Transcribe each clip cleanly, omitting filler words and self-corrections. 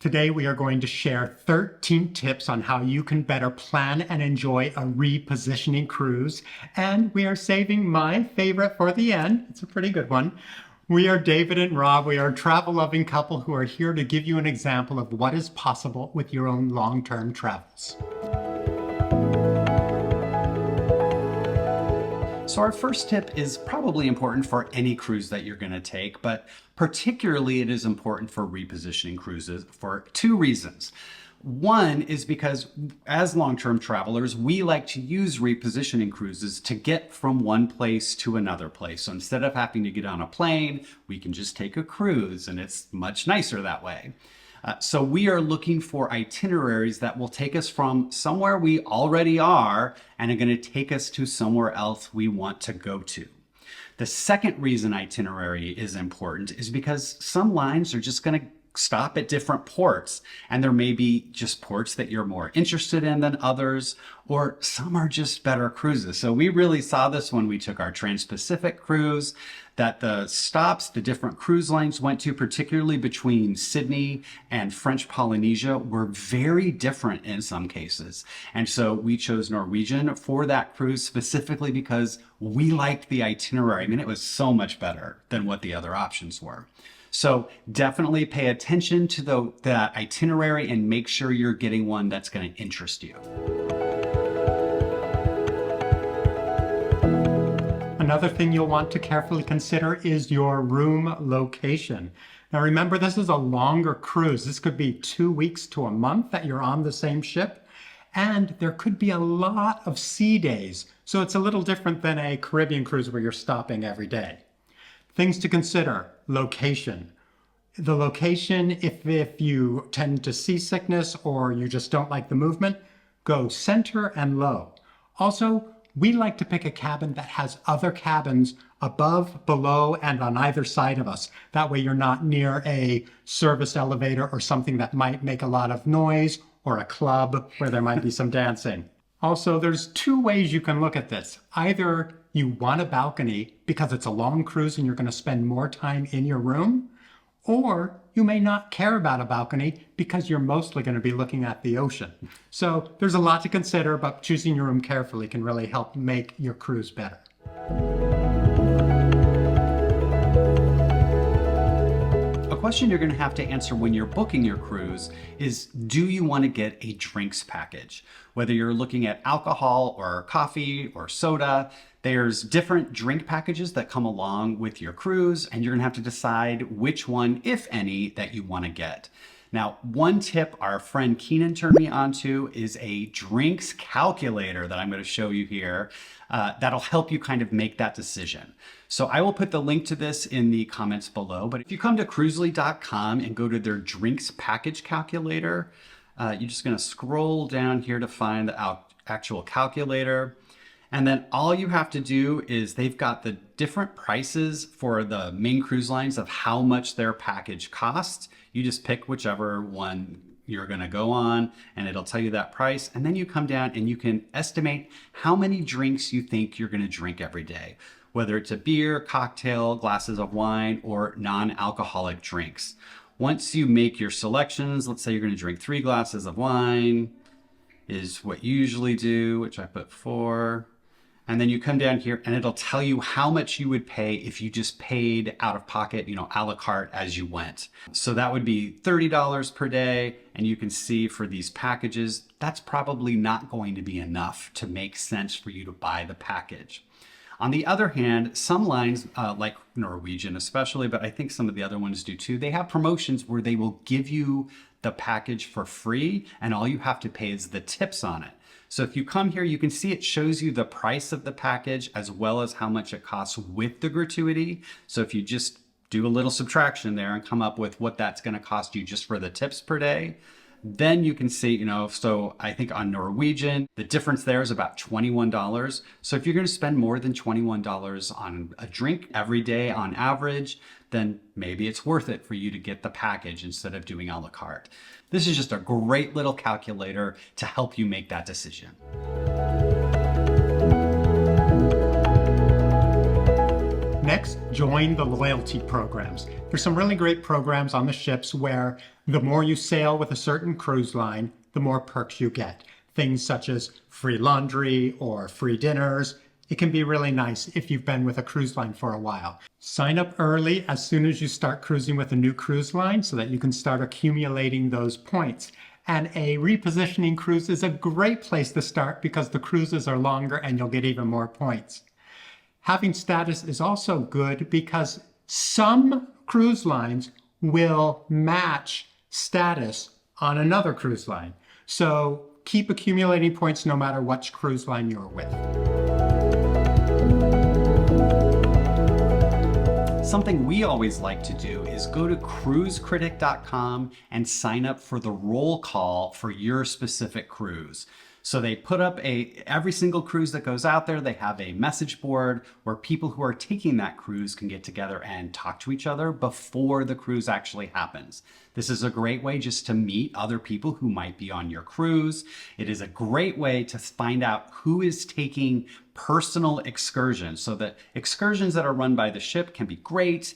Today we are going to share 13 tips on how you can better plan and enjoy a repositioning cruise. And we are saving my favorite for the end. It's a pretty good one. We are David and Rob. We are a travel-loving couple who are here to give you an example of what is possible with your own long-term travels. So our first tip is probably important for any cruise that you're going to take, but particularly it is important for repositioning cruises for two reasons. One is because as long-term travelers, we like to use repositioning cruises to get from one place to another place. So instead of having to get on a plane, we can just take a cruise, and it's much nicer that way. So we are looking for itineraries that will take us from somewhere we already are and are going to take us to somewhere else we want to go to. The second reason itinerary is important is because some lines are just going to stop at different ports, and there may be just ports that you're more interested in than others, or some are just better cruises. So we really saw this when we took our Trans-Pacific cruise, that the stops the different cruise lines went to, particularly between Sydney and French Polynesia, were very different in some cases. And so we chose Norwegian for that cruise specifically because we liked the itinerary. I mean, it was so much better than what the other options were. So definitely pay attention to the itinerary and make sure you're getting one that's going to interest you. Another thing you'll want to carefully consider is your room location. Now remember, this is a longer cruise. This could be 2 weeks to a month that you're on the same ship. And there could be a lot of sea days. So it's a little different than a Caribbean cruise where you're stopping every day. Things to consider: location. The location, if you tend to seasickness or you just don't like the movement, go center and low. Also, we like to pick a cabin that has other cabins above, below, and on either side of us. That way you're not near a service elevator or something that might make a lot of noise, or a club where there might be some dancing. Also, there's two ways you can look at this. Either you want a balcony because it's a long cruise and you're going to spend more time in your room, or you may not care about a balcony because you're mostly going to be looking at the ocean. So there's a lot to consider, but choosing your room carefully can really help make your cruise better. A question you're going to have to answer when you're booking your cruise is, do you want to get a drinks package? Whether you're looking at alcohol or coffee or soda, there's different drink packages that come along with your cruise, and you're going to have to decide which one, if any, that you want to get. Now, one tip our friend Keenan turned me onto is a drinks calculator that I'm going to show you here that'll help you kind of make that decision. So I will put the link to this in the comments below, but if you come to cruisely.com and go to their drinks package calculator, you're just going to scroll down here to find the actual calculator. And then all you have to do is they've got the different prices for the main cruise lines of how much their package costs. You just pick whichever one you're going to go on, and it'll tell you that price. And then you come down and you can estimate how many drinks you think you're going to drink every day, whether it's a beer, cocktail, glasses of wine, or non-alcoholic drinks. Once you make your selections, let's say you're going to drink 3 glasses of wine is what you usually do, which I put 4. And then you come down here and it'll tell you how much you would pay if you just paid out of pocket, a la carte as you went. So that would be $30 per day. And you can see for these packages, that's probably not going to be enough to make sense for you to buy the package. On the other hand, some lines, like Norwegian especially, but I think some of the other ones do too, they have promotions where they will give you the package for free and all you have to pay is the tips on it. So if you come here, you can see it shows you the price of the package as well as how much it costs with the gratuity. So if you just do a little subtraction there and come up with what that's going to cost you just for the tips per day, then you can see, so I think on Norwegian, the difference there is about $21. So if you're going to spend more than $21 on a drink every day on average, then maybe it's worth it for you to get the package instead of doing a la carte. This is just a great little calculator to help you make that decision. Next, join the loyalty programs. There's some really great programs on the ships where the more you sail with a certain cruise line, the more perks you get. Things such as free laundry or free dinners. It can be really nice if you've been with a cruise line for a while. Sign up early as soon as you start cruising with a new cruise line so that you can start accumulating those points. And a repositioning cruise is a great place to start because the cruises are longer and you'll get even more points. Having status is also good because some cruise lines will match status on another cruise line. So keep accumulating points no matter which cruise line you're with. Something we always like to do is go to cruisecritic.com and sign up for the roll call for your specific cruise. So they put up every single cruise that goes out there, they have a message board where people who are taking that cruise can get together and talk to each other before the cruise actually happens. This is a great way just to meet other people who might be on your cruise. It is a great way to find out who is taking personal excursions. So the excursions that are run by the ship can be great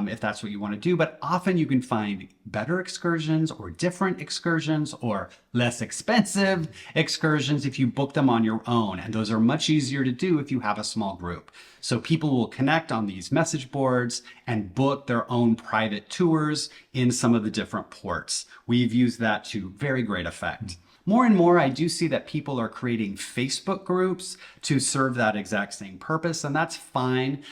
if that's what you want to do, but often you can find better excursions or different excursions or less expensive excursions if you book them on your own. And those are much easier to do if you have a small group. So people will connect on these message boards and book their own private tours in some of the different ports. We've used that to very great effect. More and more, I do see that people are creating Facebook groups to serve that exact same purpose, and that's fine.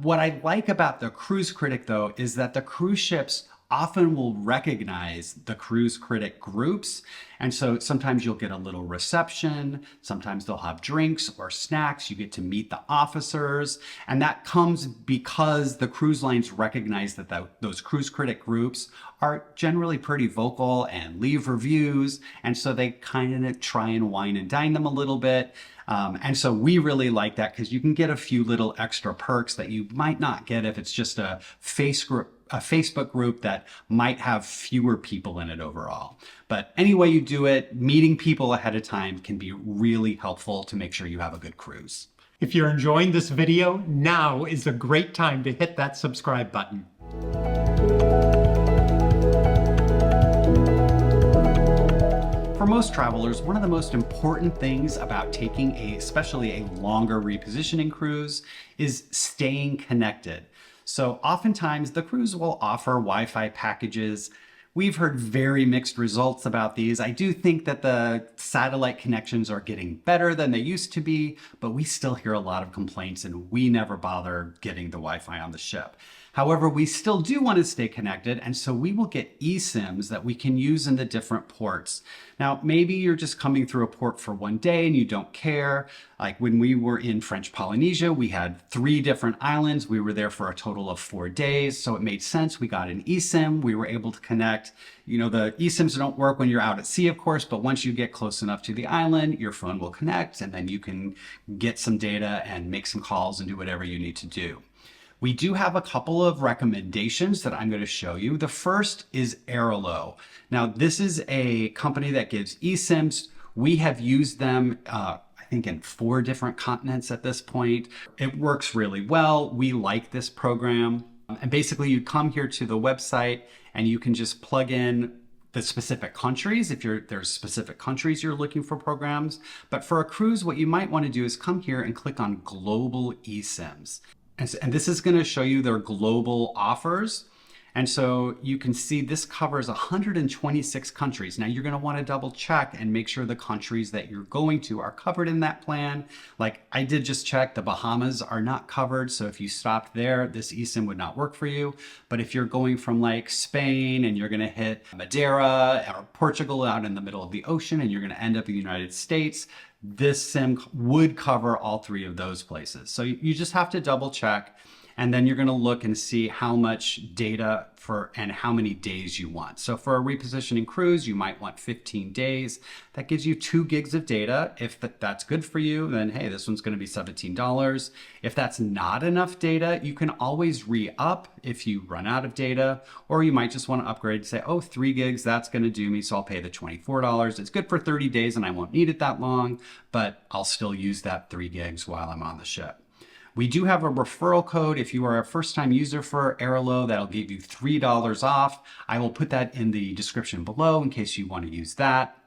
What I like about the Cruise Critic, though, is that the cruise ships often will recognize the Cruise Critic groups. And so sometimes you'll get a little reception, sometimes they'll have drinks or snacks, you get to meet the officers, and that comes because the cruise lines recognize that those Cruise Critic groups are generally pretty vocal and leave reviews, and so they kind of try and wine and dine them a little bit. And so we really like that because you can get a few little extra perks that you might not get if it's just a Facebook group that might have fewer people in it overall. But any way you do it, meeting people ahead of time can be really helpful to make sure you have a good cruise. If you're enjoying this video, now is a great time to hit that subscribe button. For most travelers, one of the most important things about taking especially a longer repositioning cruise is staying connected. So oftentimes the cruise will offer Wi-Fi packages. We've heard very mixed results about these. I do think that the satellite connections are getting better than they used to be, but we still hear a lot of complaints and we never bother getting the Wi-Fi on the ship. However, we still do want to stay connected, and so we will get eSIMs that we can use in the different ports. Now, maybe you're just coming through a port for one day and you don't care. Like when we were in French Polynesia, we had 3 different islands. We were there for a total of 4 days, so it made sense. We got an eSIM. We were able to connect. You know, the eSIMs don't work when you're out at sea, of course, but once you get close enough to the island, your phone will connect, and then you can get some data and make some calls and do whatever you need to do. We do have a couple of recommendations that I'm going to show you. The first is Airalo. Now, this is a company that gives eSIMs. We have used them, I think, in 4 different continents at this point. It works really well. We like this program. And basically, you come here to the website and you can just plug in the specific countries if there's specific countries you're looking for programs. But for a cruise, what you might want to do is come here and click on Global eSIMs. And this is going to show you their global offers. And so you can see this covers 126 countries. Now you're going to want to double check and make sure the countries that you're going to are covered in that plan. Like I did just check, the Bahamas are not covered. So if you stopped there, this eSIM would not work for you. But if you're going from like Spain and you're going to hit Madeira or Portugal out in the middle of the ocean and you're going to end up in the United States, this SIM would cover all 3 of those places. So you just have to double check, and then you're going to look and see how much data and how many days you want. So for a repositioning cruise, you might want 15 days. That gives you 2 gigs of data. If that's good for you, then hey, this one's going to be $17. If that's not enough data, you can always re-up if you run out of data, or you might just want to upgrade and say, oh, 3 gigs, that's going to do me, so I'll pay the $24. It's good for 30 days and I won't need it that long, but I'll still use that 3 gigs while I'm on the ship. We do have a referral code. If you are a first-time user for Airalo, that'll give you $3 off. I will put that in the description below in case you want to use that.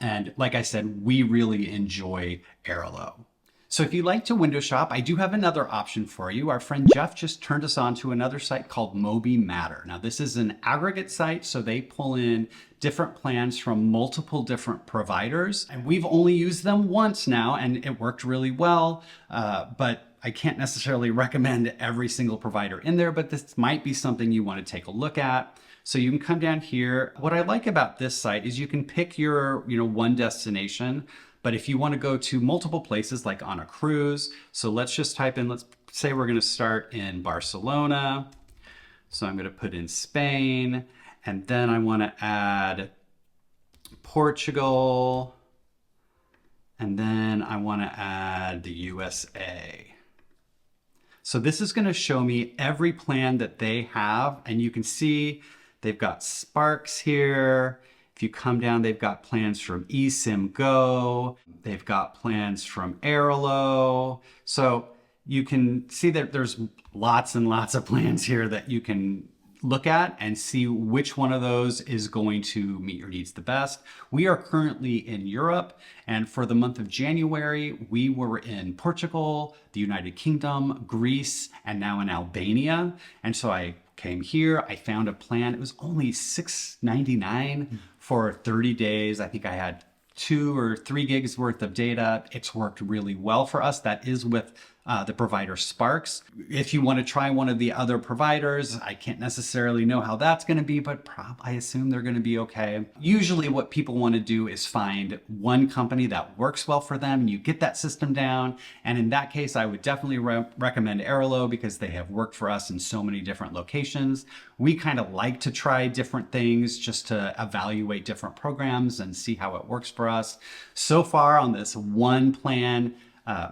And like I said, we really enjoy Airalo. So if you like to window shop, I do have another option for you. Our friend Jeff just turned us on to another site called MobiMatter. Now this is an aggregate site, so they pull in different plans from multiple different providers. And we've only used them once now and it worked really well. But I can't necessarily recommend every single provider in there, but this might be something you want to take a look at. So you can come down here. What I like about this site is you can pick your, one destination, but if you want to go to multiple places, like on a cruise, so let's just type in, let's say we're going to start in Barcelona. So I'm going to put in Spain, and then I want to add Portugal, and then I want to add the USA. So this is going to show me every plan that they have, and you can see they've got Sparks here. If you come down, they've got plans from eSIM Go. They've got plans from Airalo. So you can see that there's lots and lots of plans here that you can look at and see which one of those is going to meet your needs the best. We are currently in Europe, and for the month of January, we were in Portugal, the United Kingdom, Greece, and now in Albania. And so I came here, I found a plan. It was only $6.99 for 30 days. I think I had 2 or 3 gigs worth of data. It's worked really well for us. That is with the provider Sparks. If you want to try one of the other providers, I can't necessarily know how that's going to be, but I assume they're going to be okay. Usually what people want to do is find one company that works well for them, and you get that system down. And in that case, I would definitely recommend Airalo because they have worked for us in so many different locations. We kind of like to try different things just to evaluate different programs and see how it works for us. So far on this one plan,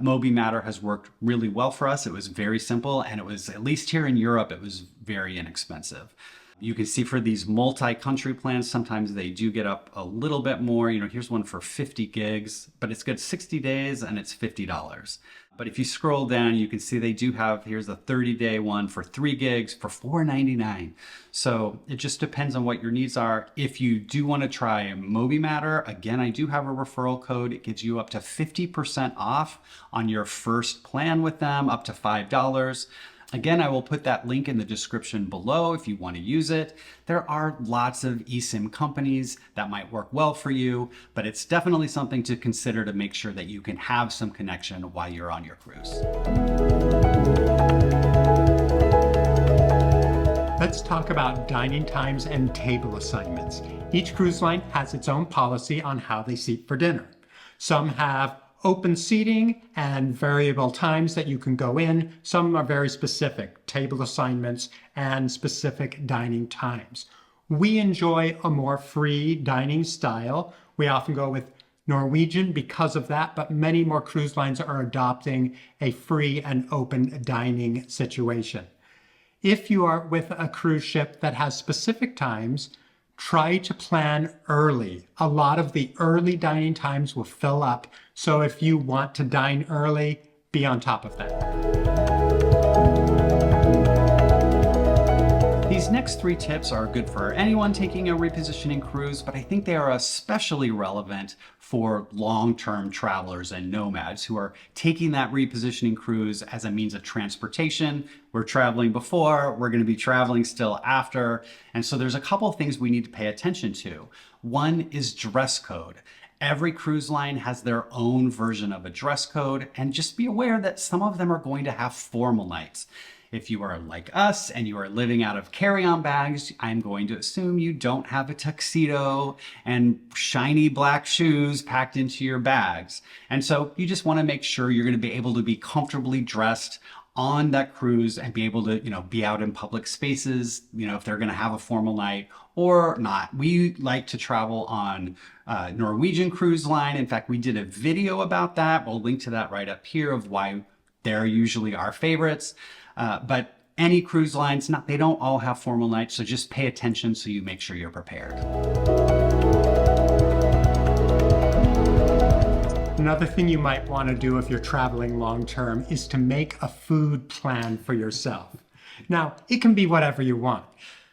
MobiMatter has worked really well for us. It was very simple, and it was, at least here in Europe, it was very inexpensive. You can see for these multi-country plans, sometimes they do get up a little bit more. Here's one for 50 gigs, but it's good 60 days and it's $50. But if you scroll down, you can see they do have, here's a 30-day one for 3 gigs for $4.99. So it just depends on what your needs are. If you do want to try MobiMatter, again, I do have a referral code. It gives you up to 50% off on your first plan with them, up to $5. Again, I will put that link in the description below if you want to use it. There are lots of eSIM companies that might work well for you, but it's definitely something to consider to make sure that you can have some connection while you're on your cruise. Let's talk about dining times and table assignments. Each cruise line has its own policy on how they seat for dinner. Some have open seating and variable times that you can go in. Some are very specific, table assignments and specific dining times. We enjoy a more free dining style. We often go with Norwegian because of that, but many more cruise lines are adopting a free and open dining situation. If you are with a cruise ship that has specific times, try to plan early. A lot of the early dining times will fill up. So if you want to dine early, be on top of that. These next 3 tips are good for anyone taking a repositioning cruise, but I think they are especially relevant for long-term travelers and nomads who are taking that repositioning cruise as a means of transportation. We're traveling before, we're going to be traveling still after. And so there's a couple of things we need to pay attention to. One is dress code. Every cruise line has their own version of a dress code, and just be aware that some of them are going to have formal nights. If you are like us and you are living out of carry-on bags, I'm going to assume you don't have a tuxedo and shiny black shoes packed into your bags. And so you just want to make sure you're going to be able to be comfortably dressed on that cruise and be able to, be out in public spaces, if they're going to have a formal night or not. We like to travel on Norwegian Cruise Line. In fact, we did a video about that. We'll link to that right up here of why they're usually our favorites. But any cruise lines, they don't all have formal nights, so just pay attention so you make sure you're prepared. Another thing you might want to do if you're traveling long term is to make a food plan for yourself. Now, it can be whatever you want.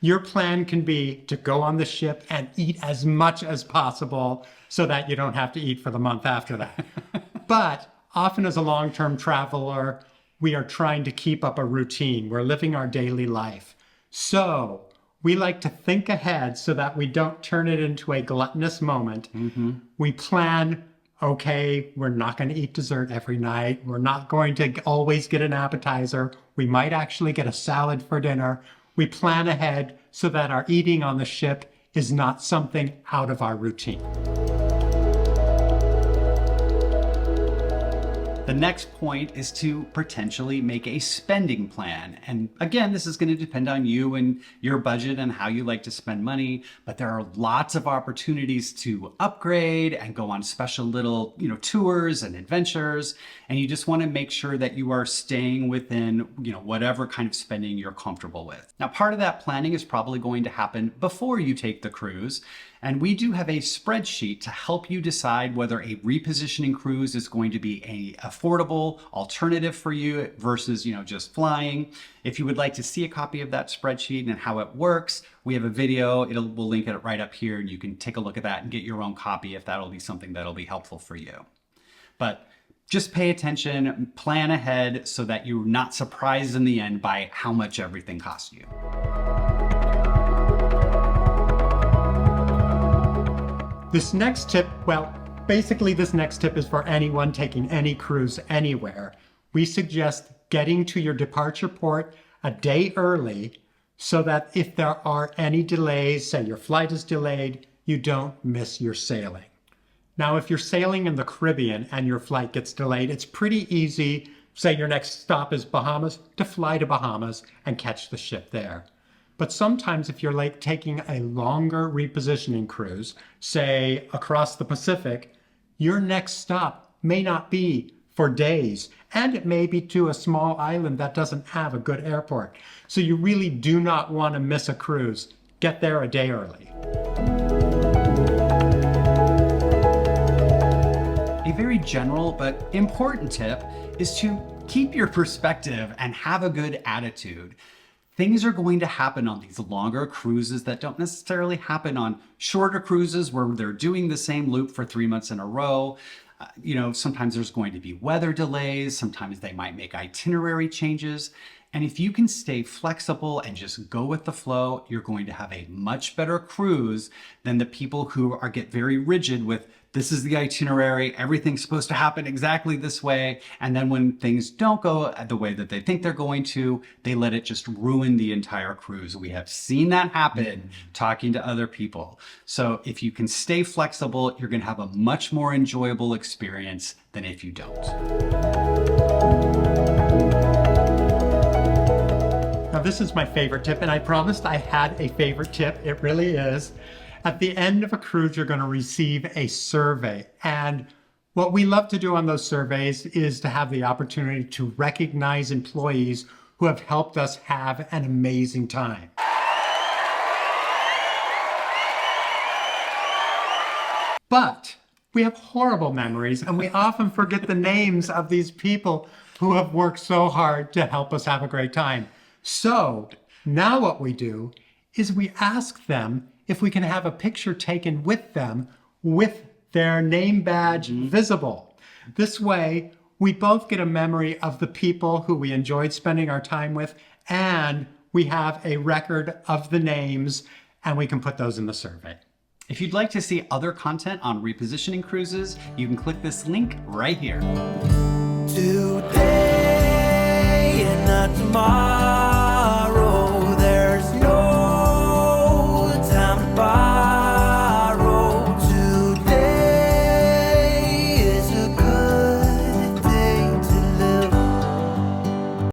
Your plan can be to go on the ship and eat as much as possible so that you don't have to eat for the month after that. But often as a long-term traveler, we are trying to keep up a routine. We're living our daily life. So we like to think ahead so that we don't turn it into a gluttonous moment. We plan, okay, we're not going to eat dessert every night. We're not going to always get an appetizer. We might actually get a salad for dinner. We plan ahead so that our eating on the ship is not something out of our routine. The next point is to potentially make a spending plan. And again, this is going to depend on you and your budget and how you like to spend money, but there are lots of opportunities to upgrade and go on special little, tours and adventures. And you just want to make sure that you are staying within, whatever kind of spending you're comfortable with. Now, part of that planning is probably going to happen before you take the cruise. And we do have a spreadsheet to help you decide whether a repositioning cruise is going to be an affordable alternative for you versus, just flying. If you would like to see a copy of that spreadsheet and how it works, we have a video. We'll link it right up here, and you can take a look at that and get your own copy if that'll be something that'll be helpful for you. But just pay attention, plan ahead so that you're not surprised in the end by how much everything costs you. This next tip, this next tip is for anyone taking any cruise anywhere. We suggest getting to your departure port a day early so that if there are any delays, say your flight is delayed, you don't miss your sailing. Now, if you're sailing in the Caribbean and your flight gets delayed, it's pretty easy, say your next stop is Bahamas, to fly to Bahamas and catch the ship there. But sometimes if you're taking a longer repositioning cruise, say across the Pacific, your next stop may not be for days, and it may be to a small island that doesn't have a good airport. So you really do not want to miss a cruise. Get there a day early. A very general but important tip is to keep your perspective and have a good attitude. Things are going to happen on these longer cruises that don't necessarily happen on shorter cruises where they're doing the same loop for 3 months in a row. Sometimes there's going to be weather delays. Sometimes they might make itinerary changes. And if you can stay flexible and just go with the flow, you're going to have a much better cruise than the people who get very rigid with, this is the itinerary, everything's supposed to happen exactly this way. And then when things don't go the way that they think they're going to, they let it just ruin the entire cruise. We have seen that happen talking to other people. So if you can stay flexible, you're going to have a much more enjoyable experience than if you don't. Now, this is my favorite tip, and I promised I had a favorite tip. It really is. At the end of a cruise, you're going to receive a survey. And what we love to do on those surveys is to have the opportunity to recognize employees who have helped us have an amazing time. But we have horrible memories, and we often forget the names of these people who have worked so hard to help us have a great time. So now what we do is we ask them if we can have a picture taken with them with their name badge visible. This way, we both get a memory of the people who we enjoyed spending our time with, and we have a record of the names, and we can put those in the survey. If you'd like to see other content on repositioning cruises, you can click this link right here. Today and not tomorrow.